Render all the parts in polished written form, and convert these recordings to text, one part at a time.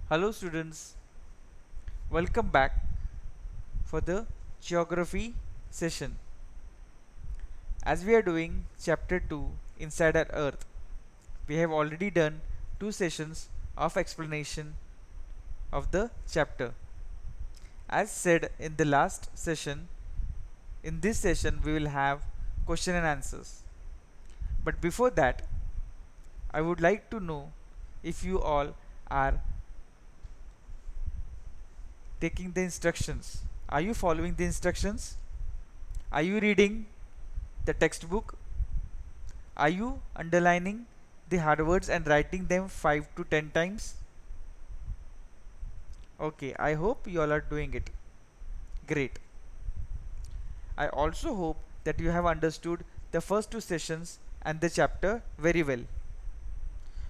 Hello students, welcome back for the geography session. As we are doing chapter 2 inside our earth, we have already done two sessions of explanation of the chapter. As said in the last session, in this session we will have question and answers. But before that, I would like to know if you all are taking the instructions. Are you following the instructions? Are you reading the textbook? Are you underlining the hard words and writing them 5 to 10 times? Okay, I hope you all are doing it. Great. I also hope that you have understood the first two sessions and the chapter very well.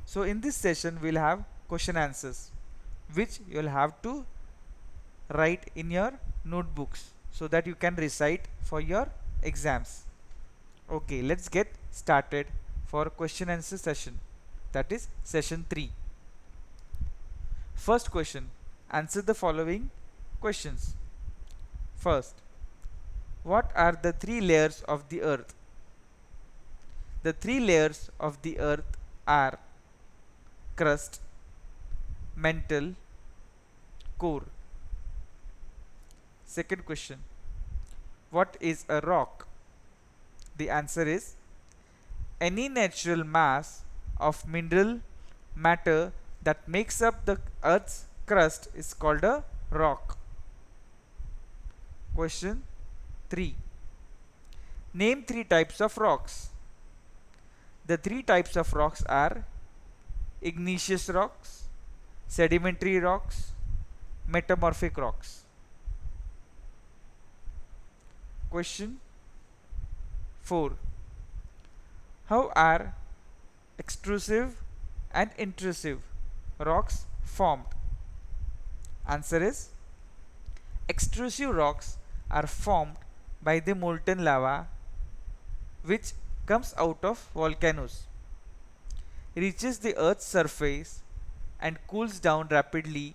So in this session we'll have question answers which you'll have to write in your notebooks so that you can recite for your exams. Okay, let's get started for question answer session, that is session 3. First question, answer the following questions. First, what are the three layers of the earth? The three layers of the earth are crust, mantle, core. Second question, what is a rock? The answer is any natural mass of mineral matter that makes up the earth's crust is called a rock. Question 3. Name three types of rocks. The three types of rocks are igneous rocks, sedimentary rocks, metamorphic rocks. Question 4. How are extrusive and intrusive rocks formed? Answer is extrusive rocks are formed by the molten lava which comes out of volcanoes, reaches the earth's surface and cools down rapidly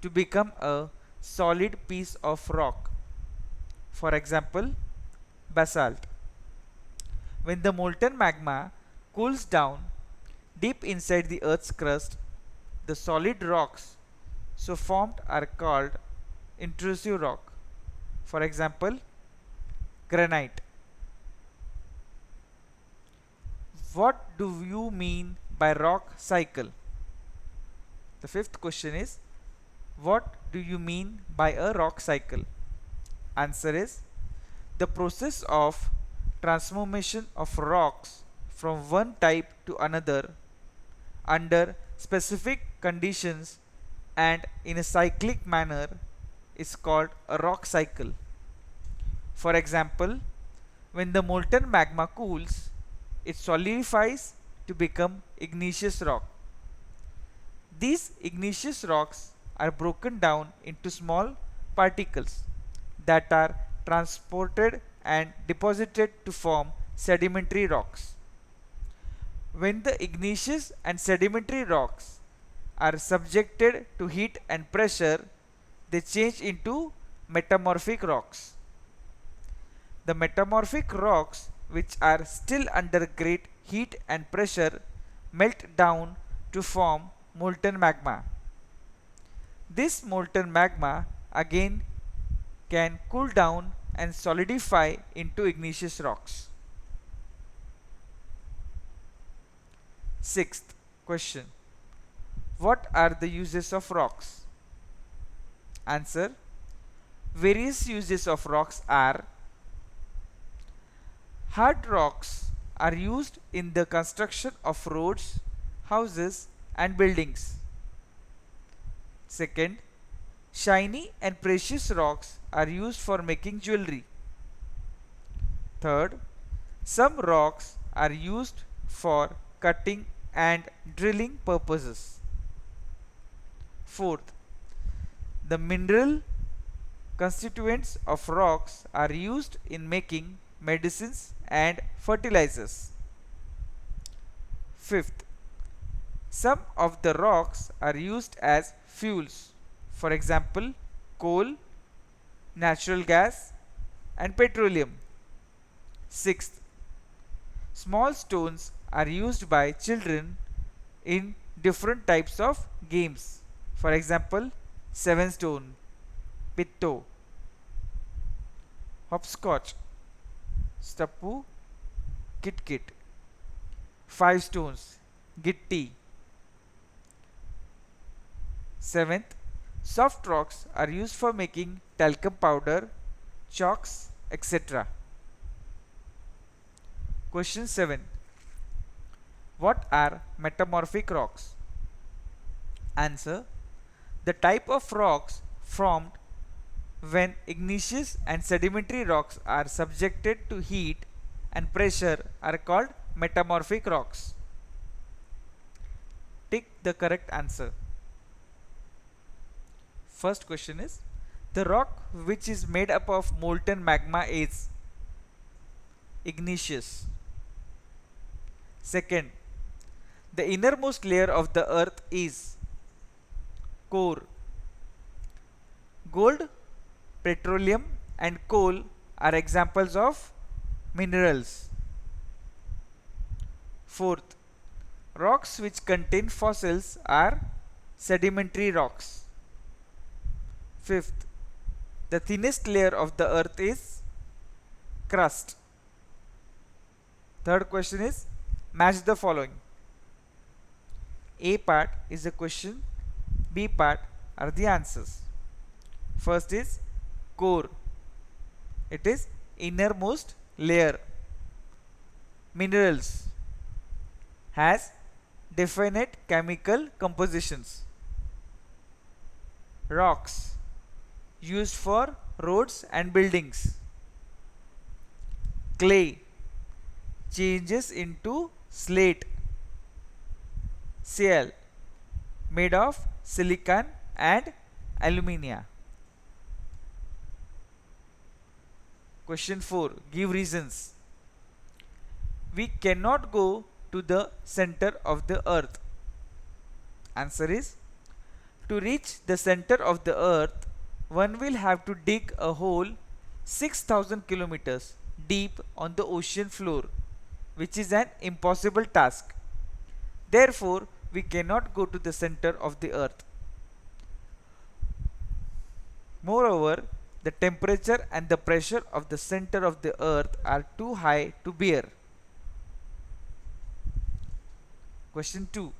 to become a solid piece of rock. For example, basalt. When the molten magma cools down deep inside the earth's crust, the solid rocks so formed are called intrusive rock. For example, granite. What do you mean by rock cycle? The fifth question is, what do you mean by a rock cycle? Answer is the process of transformation of rocks from one type to another under specific conditions and in a cyclic manner is called a rock cycle. For example, when the molten magma cools, it solidifies to become igneous rock. These igneous rocks are broken down into small particles that are transported and deposited to form sedimentary rocks. When the igneous and sedimentary rocks are subjected to heat and pressure, they change into metamorphic rocks. The metamorphic rocks, which are still under great heat and pressure, melt down to form molten magma. This molten magma again can cool down and solidify into igneous rocks. Sixth question, what are the uses of rocks? Answer, various uses of rocks are: hard rocks are used in the construction of roads, houses and buildings. Second, shiny and precious rocks are used for making jewelry. Third, some rocks are used for cutting and drilling purposes. Fourth, the mineral constituents of rocks are used in making medicines and fertilizers. Fifth, Some of the rocks are used as fuels. For example, coal, natural gas, and petroleum. Sixth, small stones are used by children in different types of games. For example, seven stone, pitto, hopscotch, stappu, kit kit. Five stones, gitti. Seventh, soft rocks are used for making talcum powder, chalks, etc. Question 7. What are metamorphic rocks? Answer. The type of rocks formed when igneous and sedimentary rocks are subjected to heat and pressure are called metamorphic rocks. Tick the correct answer. First question is, the rock which is made up of molten magma is igneous. Second, the innermost layer of the earth is core. Gold, petroleum and coal are examples of minerals. Fourth, rocks which contain fossils are sedimentary rocks. Fifth, the thinnest layer of the earth is crust. Third question is, match the following. A part is a question, B part are the answers. First is core. It is innermost layer. Minerals has definite chemical compositions. Rocks used for roads and buildings. Clay changes into slate. Shale made of silicon and alumina. Question 4. Give reasons. We cannot go to the center of the earth. Answer is, to reach the center of the earth, one will have to dig a hole 6,000 kilometers deep on the ocean floor, which is an impossible task. Therefore, we cannot go to the center of the earth. Moreover, the temperature and the pressure of the center of the earth are too high to bear. Question 2.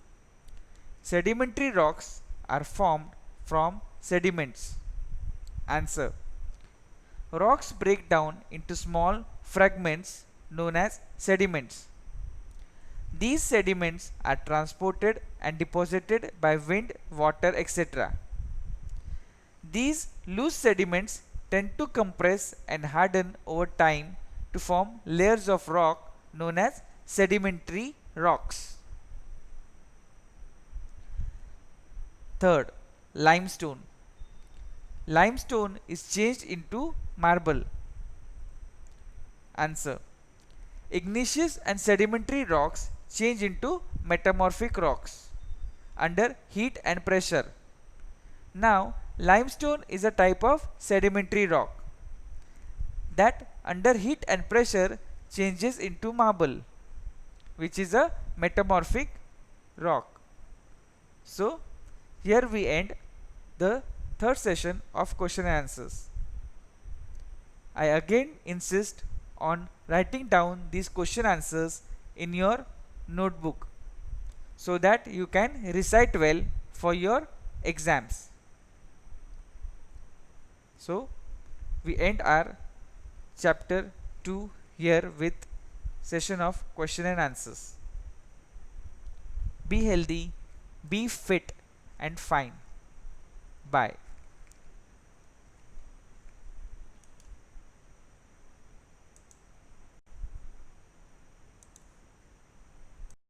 Sedimentary rocks are formed from sediments. Answer. Rocks break down into small fragments known as sediments. These sediments are transported and deposited by wind, water, etc. These loose sediments tend to compress and harden over time to form layers of rock known as sedimentary rocks. Third, limestone. Limestone is changed into marble. Answer. Igneous and sedimentary rocks change into metamorphic rocks under heat and pressure. Now, limestone is a type of sedimentary rock that under heat and pressure changes into marble, which is a metamorphic rock. So, here we end the third session of question and answers. I again insist on writing down these question answers in your notebook so that you can recite well for your exams. So, we end our chapter 2 here with session of question and answers. Be healthy, be fit and fine. Bye.